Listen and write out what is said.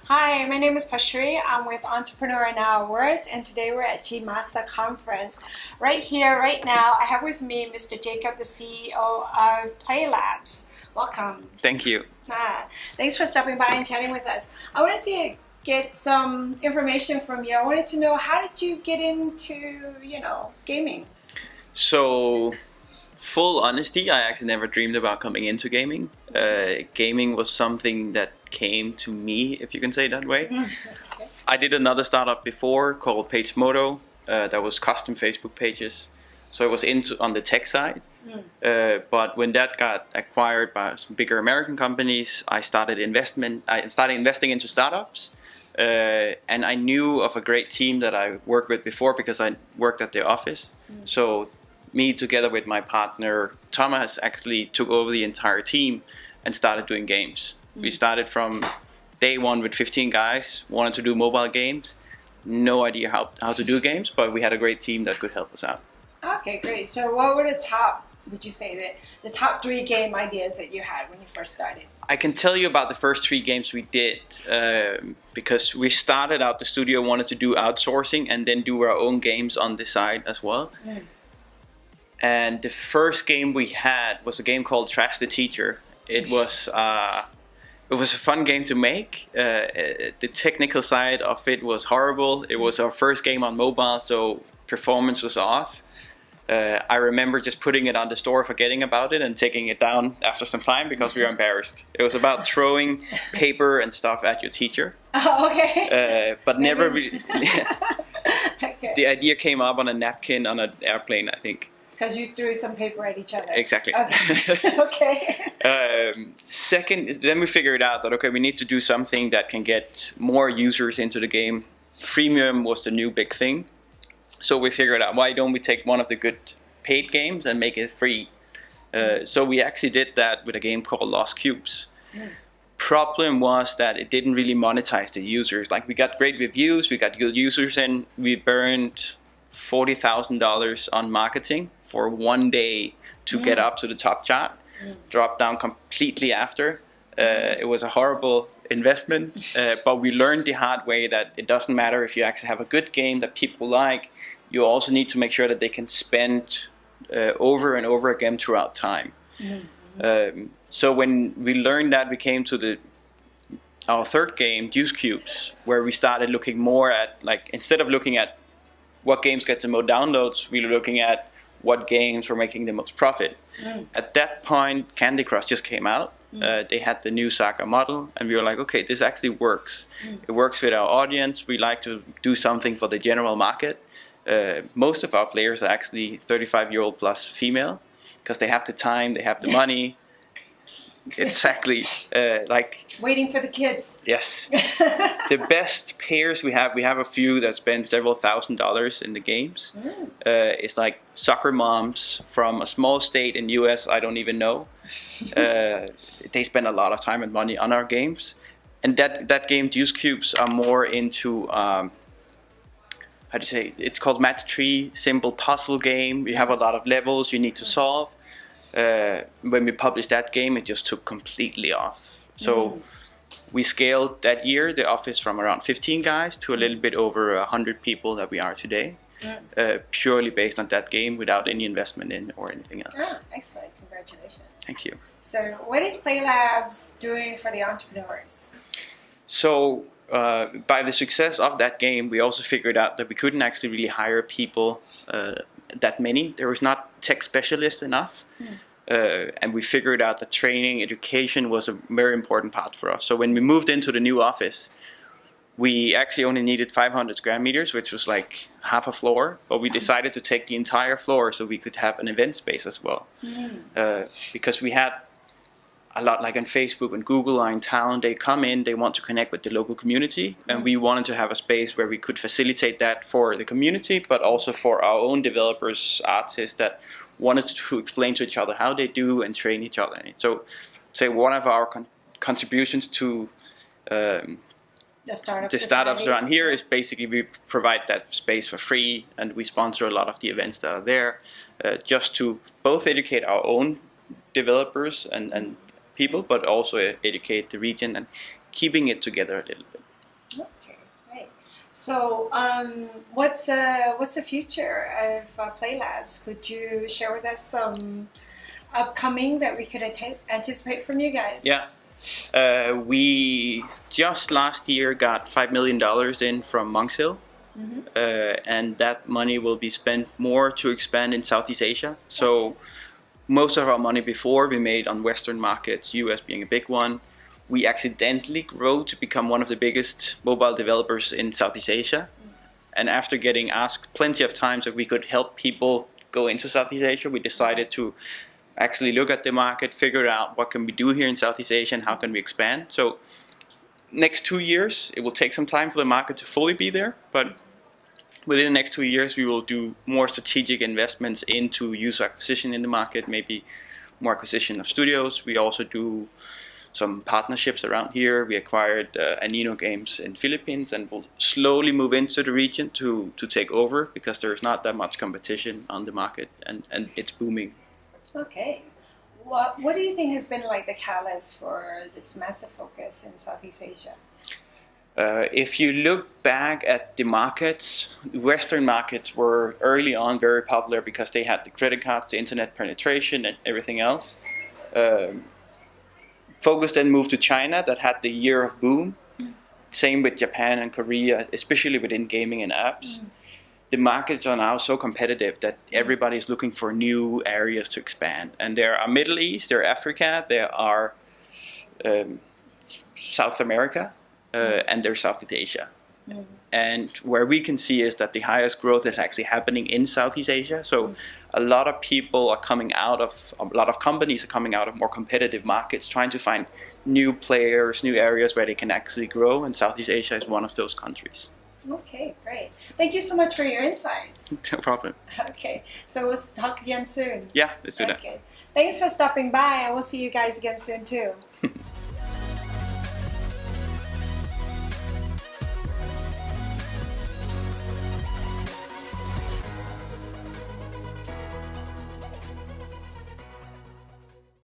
Hi, my name is Pashri. I'm with Entrepreneur Now Awards, and today we're at GMASA conference. Right here, right now, I have with me Mr. Jakob, the CEO of Playlabs. Welcome. Thank you. Thanks for stopping by and chatting with us. I wanted to get some information from you. I wanted to know, how did you get into, gaming? So, full honesty, I actually never dreamed about coming into gaming. Gaming was something that came to me, if you can say it that way. Okay. I did another startup before called PageMoto that was custom Facebook pages. So I was on the tech side. But when that got acquired by some bigger American companies, I started investing into startups. And I knew of a great team that I worked with before because I worked at the office. So me together with my partner Thomas actually took over the entire team and started doing games. We started from day one with 15 guys, wanted to do mobile games, no idea how to do games, but we had a great team that could help us out. Okay, great. So what were the top 3 game ideas that you had when you first started? I can tell you about the first 3 games we did because we started out the studio, wanted to do outsourcing and then do our own games on the side as well. And the first game we had was a game called Trash the Teacher. It was a fun game to make. The technical side of it was horrible. It was our first game on mobile, so performance was off. I remember just putting it on the store, forgetting about it, and taking it down after some time because we were embarrassed. It was about throwing paper and stuff at your teacher. Oh, okay. But never really. Okay. The idea came up on a napkin on an airplane, I think. Because you threw some paper at each other. Exactly. Okay. Okay. Second, then we figured out that, okay, we need to do something that can get more users into the game. Freemium was the new big thing. So we figured out, why don't we take one of the good paid games and make it free? So we actually did that with a game called Lost Cubes. Problem was that it didn't really monetize the users. Like, we got great reviews, we got good users, and we burned $40,000 on marketing for one day to get up to the top chart. Dropped down completely after. It was a horrible investment, but we learned the hard way that it doesn't matter if you actually have a good game that people like. You also need to make sure that they can spend over and over again throughout time. So when we learned that, we came to our third game, Juice Cubes, where we started looking more at, like, instead of looking at what games get the most downloads, we were looking at what games were making the most profit. At that point, Candy Crush just came out. They had the new Saga model, and we were like, okay, this actually works. It works with our audience. We like to do something for the general market. Most of our players are actually 35-year-old plus female because they have the time, they have the money. Exactly. Like waiting for the kids. Yes. The best pairs we have a few that spend several $1,000s in the games. It's like soccer moms from a small state in US I don't even know. They spend a lot of time and money on our games. And that game, Juice Cubes, are more into how do you say? It's called Match 3, simple puzzle game. You have a lot of levels you need to solve. When we published that game, it just took completely off. So we scaled that year the office from around 15 guys to a little bit over 100 people that we are today, purely based on that game without any investment in or anything else. Oh, excellent. Congratulations. Thank you. So what is Playlabs doing for the entrepreneurs? So by the success of that game, we also figured out that we couldn't actually really hire people that many. There was not tech specialists enough. And we figured out that training, education was a very important part for us. So when we moved into the new office, we actually only needed 500 square meters, which was like half a floor. But we decided to take the entire floor so we could have an event space as well. Because we had a lot, like on Facebook and Google are in town, they come in, they want to connect with the local community. And we wanted to have a space where we could facilitate that for the community, but also for our own developers, artists that wanted to explain to each other how they do and train each other. So, say one of our contributions to the startups around here is basically we provide that space for free, and we sponsor a lot of the events that are there, just to both educate our own developers and people, but also educate the region and keeping it together a little bit. Okay, great. So, what's the future of Playlabs? Could you share with us some upcoming that we could anticipate from you guys? Yeah. We just last year got $5 million in from Monks Hill. And that money will be spent more to expand in Southeast Asia. So most of our money before we made on Western markets, US being a big one. We accidentally grew to become one of the biggest mobile developers in Southeast Asia. And after getting asked plenty of times if we could help people go into Southeast Asia, we decided to actually look at the market, figure out what can we do here in Southeast Asia and how can we expand. So next 2 years, it will take some time for the market to fully be there, but within the next 2 years, we will do more strategic investments into user acquisition in the market, maybe more acquisition of studios. We also do some partnerships around here. We acquired Anino Games in Philippines and will slowly move into the region to take over because there is not that much competition on the market and it's booming. Okay. What do you think has been like the catalyst for this massive focus in Southeast Asia? If you look back at the markets, Western markets were early on very popular because they had the credit cards, the internet penetration, and everything else. Focus then moved to China that had the year of boom. Same with Japan and Korea, especially within gaming and apps. The markets are now so competitive that everybody is looking for new areas to expand. And there are Middle East, there are Africa, there are South America, and there's Southeast Asia. And where we can see is that the highest growth is actually happening in Southeast Asia. So a lot of people are coming out of, a lot of companies are coming out of more competitive markets, trying to find new players, new areas where they can actually grow. And Southeast Asia is one of those countries. Okay, great. Thank you so much for your insights. No problem. Okay, so we'll talk again soon. Yeah, let's do that. Okay, thanks for stopping by, and we'll see you guys again soon too.